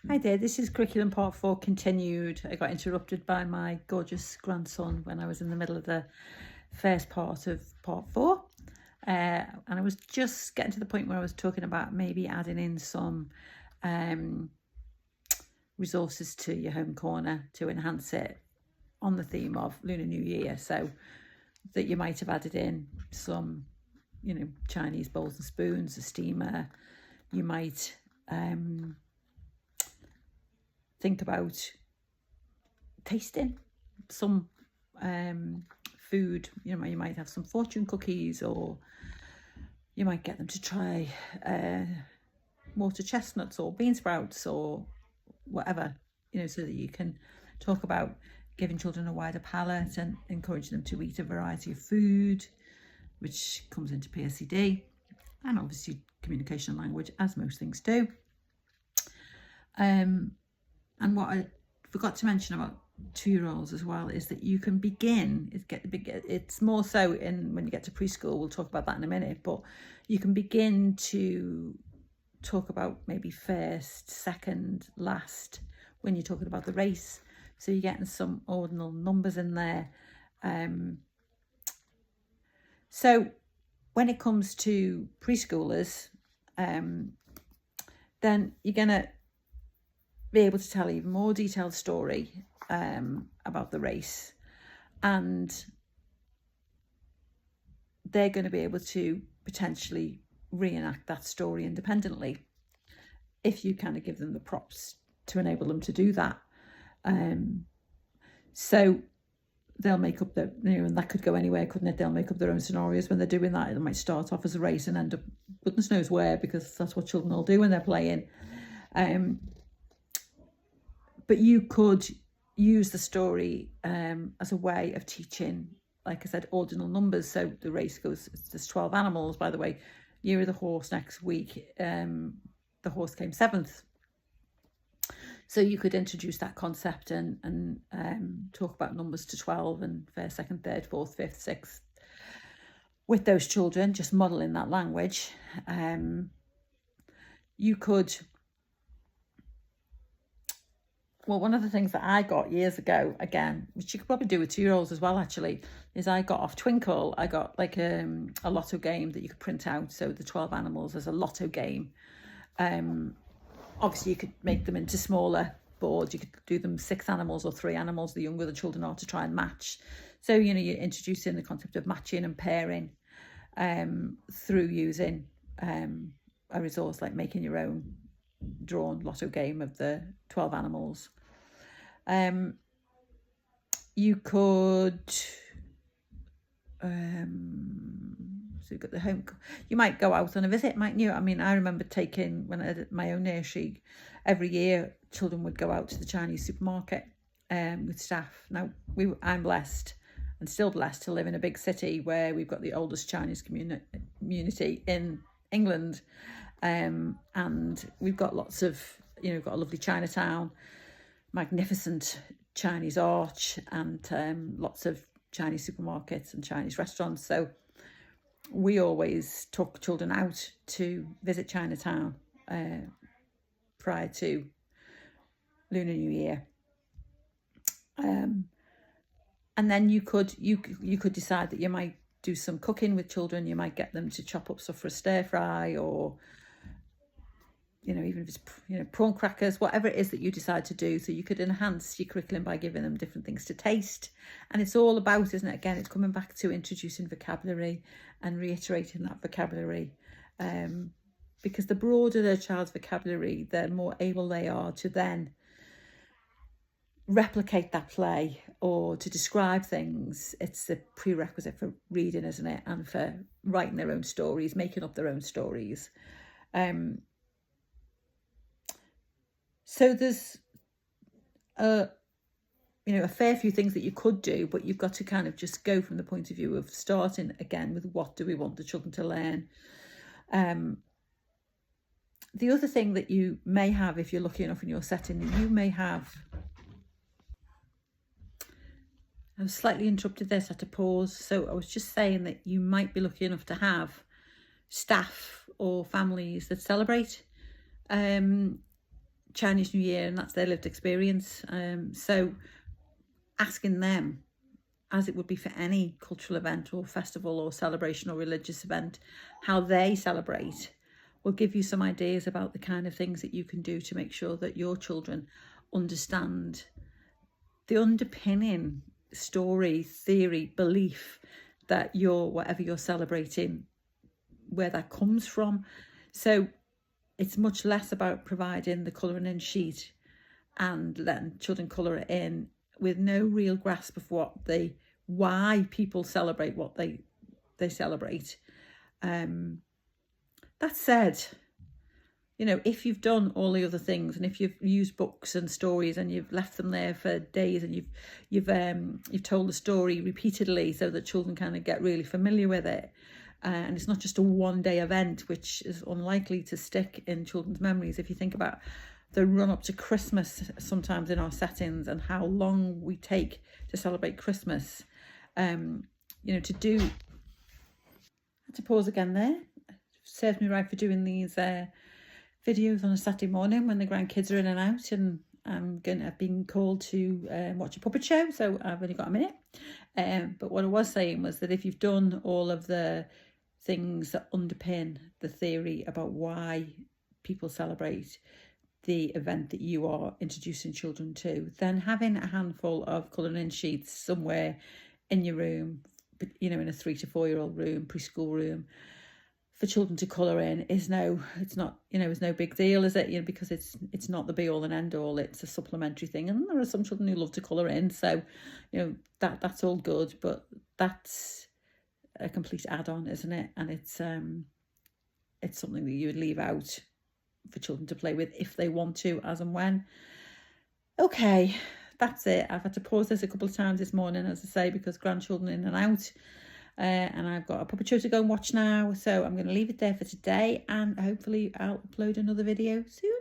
Hi there, this is curriculum part 4 continued. I got interrupted by my gorgeous grandson when I was in the middle of the first part of part 4. And I was just getting to the point where I was talking about maybe adding in some resources to your home corner to enhance it on the theme of Lunar New Year. So that you might have added in some, Chinese bowls and spoons, a steamer. You might think about tasting some food. You might have some fortune cookies, or you might get them to try water chestnuts or bean sprouts or whatever, so that you can talk about giving children a wider palette and encourage them to eat a variety of food, which comes into PSCD, and obviously communication and language, as most things do. And what I forgot to mention about 2-year-olds as well is that you can begin, it's more so when you get to preschool, we'll talk about that in a minute, but you can begin to talk about maybe first, second, last when you're talking about the race. So you're getting some ordinal numbers in there. So when it comes to preschoolers, then you're going to be able to tell even more detailed story about the race, and they're going to be able to potentially reenact that story independently if you kind of give them the props to enable them to do that. So they'll make up and that could go anywhere, couldn't it? They'll make up their own scenarios when they're doing that. It might start off as a race and end up goodness knows where, because that's what children will do when they're playing. But you could use the story as a way of teaching, like I said, ordinal numbers. So the race there's 12 animals, by the way. Year of the horse next week, the horse came 7th. So you could introduce that concept and talk about numbers to 12 and first, second, third, fourth, fifth, sixth with those children, just modelling that language. You could... Well, one of the things that I got years ago, again, which you could probably do with 2-year-olds as well, actually, is I got off Twinkle. I got like a lotto game that you could print out. So the 12 animals as a lotto game. Obviously, you could make them into smaller boards. You could do them 6 animals or 3 animals, the younger the children are, to try and match. So, you're introducing the concept of matching and pairing through using a resource like making your own drawn lotto game of the 12 animals. You could so you've got the home. You might go out on a visit, mightn't you? I mean, I remember taking, when I had my own nursery, every year children would go out to the Chinese supermarket with staff. Now I'm blessed and still blessed to live in a big city where we've got the oldest Chinese community in England. And we've got lots of, we've got a lovely Chinatown, magnificent Chinese arch, and lots of Chinese supermarkets and Chinese restaurants. So we always took children out to visit Chinatown prior to Lunar New Year. And then you could decide that you might do some cooking with children. You might get them to chop up stuff for a stir fry, or even if it's prawn crackers, whatever it is that you decide to do. So you could enhance your curriculum by giving them different things to taste. And it's all about, isn't it, again, it's coming back to introducing vocabulary and reiterating that vocabulary, because the broader their child's vocabulary, the more able they are to then replicate that play or to describe things. It's a prerequisite for reading, isn't it, and for writing their own stories, making up their own stories. So there's a fair few things that you could do, but you've got to kind of just go from the point of view of starting again with what do we want the children to learn. The other thing that you may have, if you're lucky enough in your setting, you may have... I was slightly interrupted there, so I had to pause. So I was just saying that you might be lucky enough to have Chinese New Year, and that's their lived experience. So asking them, as it would be for any cultural event or festival or celebration or religious event, how they celebrate will give you some ideas about the kind of things that you can do to make sure that your children understand the underpinning story, theory, belief that whatever you're celebrating, where that comes from. So it's much less about providing the colouring in sheet and letting children colour it in with no real grasp of why people celebrate what they celebrate. That said, you know, if you've done all the other things, and if you've used books and stories and you've left them there for days, and you've told the story repeatedly so that children kind of get really familiar with it, and it's not just a one-day event, which is unlikely to stick in children's memories. If you think about the run up to Christmas sometimes in our settings and how long we take to celebrate Christmas, you know, I had to pause again there. It serves me right for doing these videos on a Saturday morning when the grandkids are in and out, and I've been called to watch a puppet show, so I've only got a minute. But what I was saying was that if you've done all of the things that underpin the theory about why people celebrate the event that you are introducing children to, then having a handful of colouring in sheets somewhere in your room, you know, in a 3 to 4 year old room, preschool room, for children to colour in it's no big deal, is it? You know, because it's not the be all and end all. It's a supplementary thing, and there are some children who love to colour in, so you know that's all good, but that's a complete add-on, isn't it? And it's something that you would leave out for children to play with if they want to, as and when. Okay, that's it. I've had to pause this a couple of times this morning, as I say, because grandchildren in and out. And I've got a puppet show to go and watch now, so I'm going to leave it there for today, and hopefully I'll upload another video soon.